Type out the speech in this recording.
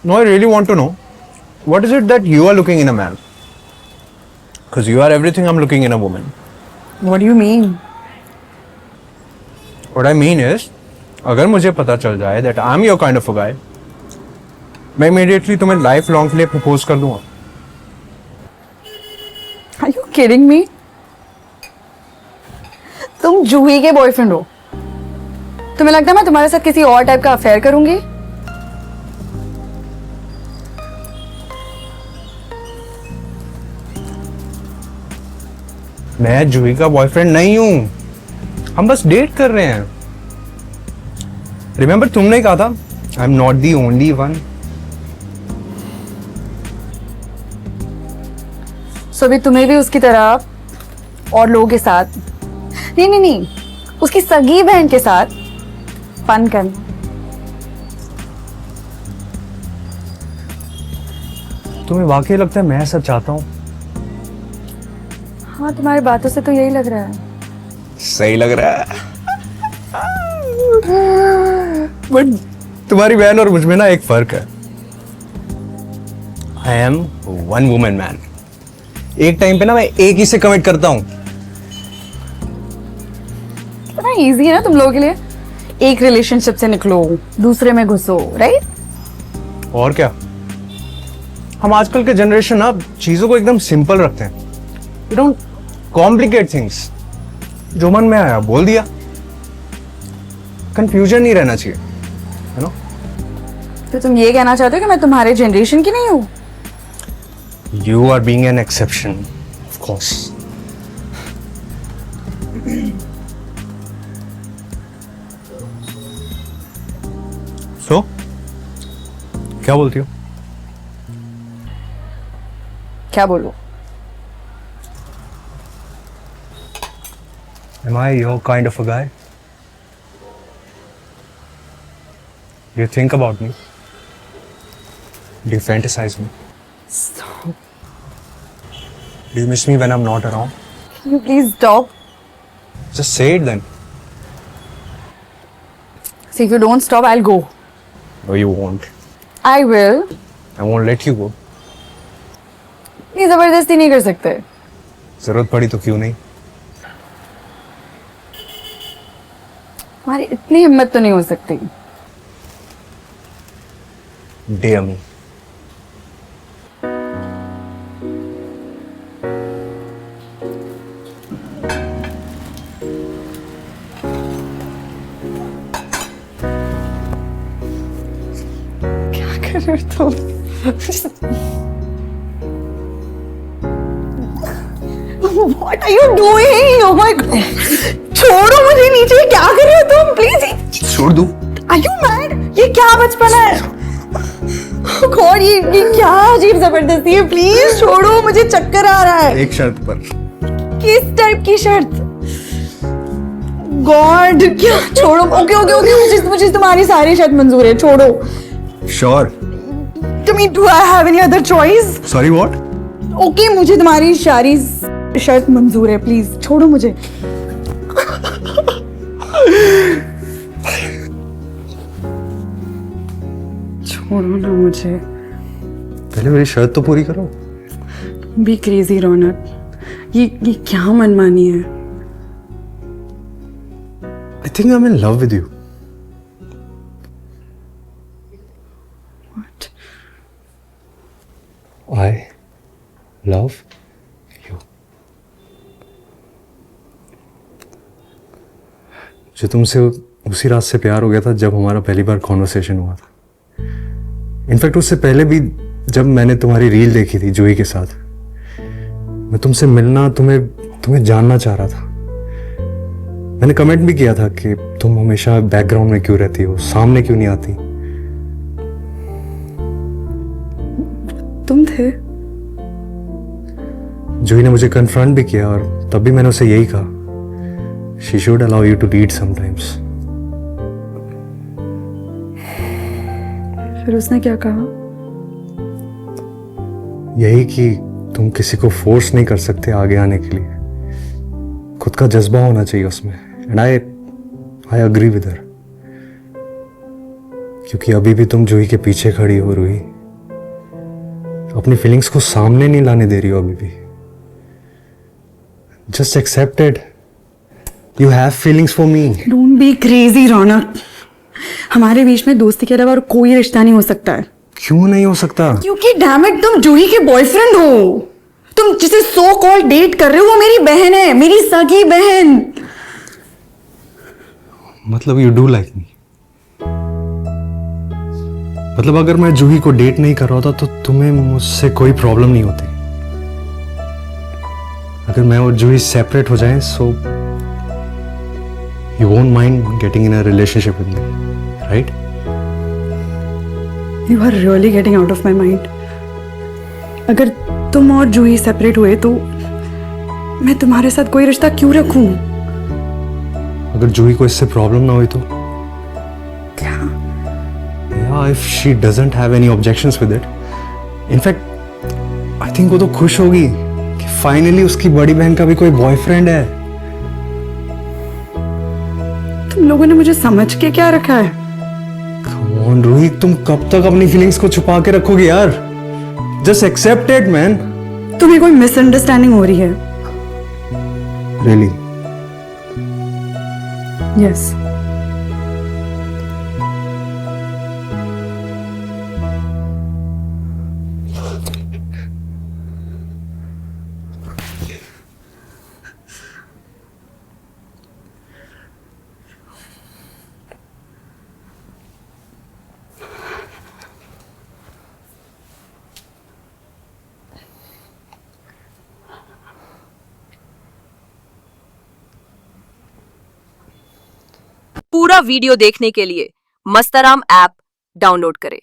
No, I really want to know, what is it that you are looking in a man? Because you are everything I'm looking in a woman. What do you mean? What I mean is, अगर मुझे पता चल जाए that I'm your kind of a guy, मैं immediately तुम्हें life long के लिए propose कर दूंगा. Are you kidding me? तुम जूही के बॉयफ्रेंड हो. तुम्हें लगता है मैं तुम्हारे साथ किसी और टाइप का अफेयर करूंगी? मैं जूही का बॉयफ्रेंड नहीं हूं. हम बस डेट कर रहे हैं. रिमेंबर तुमने कहा था I am not the only one. So अभी तुम्हें भी उसकी तरह और लोगों के साथ नहीं उसकी सगी बहन के साथ फन करना. तुम्हें वाकई लगता है मैं ऐसा चाहता हूं? हाँ, तुम्हारी बातों से तो यही लग रहा है. सही लग रहा है. बट तुम्हारी बहन और मुझ में ना एक फर्क है. I am one woman man. एक टाइम पे ना मैं एक ही से कमिट करता हूं. इतना इजी है ना तुम लोगों के लिए. एक रिलेशनशिप से निकलो, दूसरे में घुसो, राइट? और क्या, हम आजकल के जनरेशन ना चीजों को एकदम सिंपल रखते हैं. We don't complicate things. जो मन में आया बोल दिया. कंफ्यूजन नहीं रहना चाहिए, है ना? तो तुम ये कहना चाहते हो कि मैं तुम्हारे जनरेशन की नहीं हूँ? You are being an exception, of course. So, क्या बोलती हो? क्या बोलूं? Am I your kind of a guy? Do you think about me? Do you fantasize me? Stop. Do you miss me when I'm not around? Can you please stop? Just say it then. See, if you don't stop, I'll go. No, you won't. I will. I won't let you go. ये जबरदस्ती नहीं कर सकते. जरूरत पड़ी तो क्यों नहीं? हमारी इतनी हिम्मत तो नहीं हो सकती. Dear me. क्या कर रहे हो तुम? What are you doing? Oh my God! छोड़ो मुझे नीचे. क्या कर रहे हो तुम? Please. छोड़ दूं? Are you mad? ये क्या बचपन है? Oh God, ये क्या अजीब जबरदस्ती है. प्लीज छोड़ो, मुझे चक्कर आ रहा है. एक शर्त पर. किस टाइप की शर्त? गॉड, क्या? छोड़ो. ओके, मुझे तुम्हारी सारी शर्त मंजूर है. छोड़ो. Sure. Do I have any other choice? Sorry, what? Okay, मुझे तुम्हारी सारी शर्त मंजूर है. प्लीज छोड़ो मुझे. छोड़ो ना मुझे. पहले मेरी शर्त तो पूरी करो. बी क्रेजी रौनक. ये क्या मनमानी है? I think I'm in love with you. What? I love you. जो तुमसे उसी रात से प्यार हो गया था जब हमारा पहली बार कॉन्वर्सेशन हुआ था. इनफैक्ट उससे पहले भी जब मैंने तुम्हारी रील देखी थी जूही के साथ, मैं तुमसे मिलना, तुम्हें जानना चाह रहा था. मैंने कमेंट भी किया था कि तुम हमेशा बैकग्राउंड में क्यों रहती हो, सामने क्यों नहीं आती. तुम थे? जूही ने मुझे कन्फ्रंट भी किया और तब भी मैंने उसे यही कहा, she should allow you to lead sometimes. फिर उसने क्या कहा? यही कि तुम किसी को फोर्स नहीं कर सकते आगे आने के लिए. खुद का जज्बा होना चाहिए उसमें. And I agree with her. क्योंकि अभी भी तुम जूही के पीछे खड़ी हो रूही. अपनी फीलिंग्स को सामने नहीं लाने दे रही हो अभी भी। Just accept it, you have feelings for me. Don't be crazy Raunak, हमारे बीच में दोस्ती के अलावा और कोई रिश्ता नहीं हो सकता है। क्यों नहीं हो सकता? क्योंकि डैम इट, तुम जूही के बॉयफ्रेंड हो। तुम जिसे सो कॉल डेट कर रहे हो वो मेरी बहन है, मेरी सगी बहन। मतलब यू डू लाइक मी? मतलब अगर मैं जूही को डेट नहीं कर रहा होता तो तुम्हें मुझसे कोई प्रॉब्लम नहीं होती? अगर मैं और जूही सेपरेट हो जाएं so you won't mind getting in a relationship with me, right? You are really getting out of my mind. अगर तुम और जूही सेपरेट हुए तो मैं तुम्हारे साथ कोई रिश्ता क्यों रखूं? अगर जूही को इससे प्रॉब्लम ना हुई तो? क्या? Yeah, if she doesn't have any objections with it. In fact, I think वो तो खुश होगी कि फाइनली उसकी बड़ी बहन का भी कोई बॉयफ्रेंड है। तुम लोगों ने मुझे समझ के क्या रखा है? Come on, रूही, तुम कब तक अपनी फीलिंग्स को छुपा के रखोगे यार? Just accept it, man. तुम्हें कोई मिसअंडरस्टैंडिंग हो रही है। Really? यस। पूरा वीडियो देखने के लिए मस्तराम ऐप डाउनलोड करें।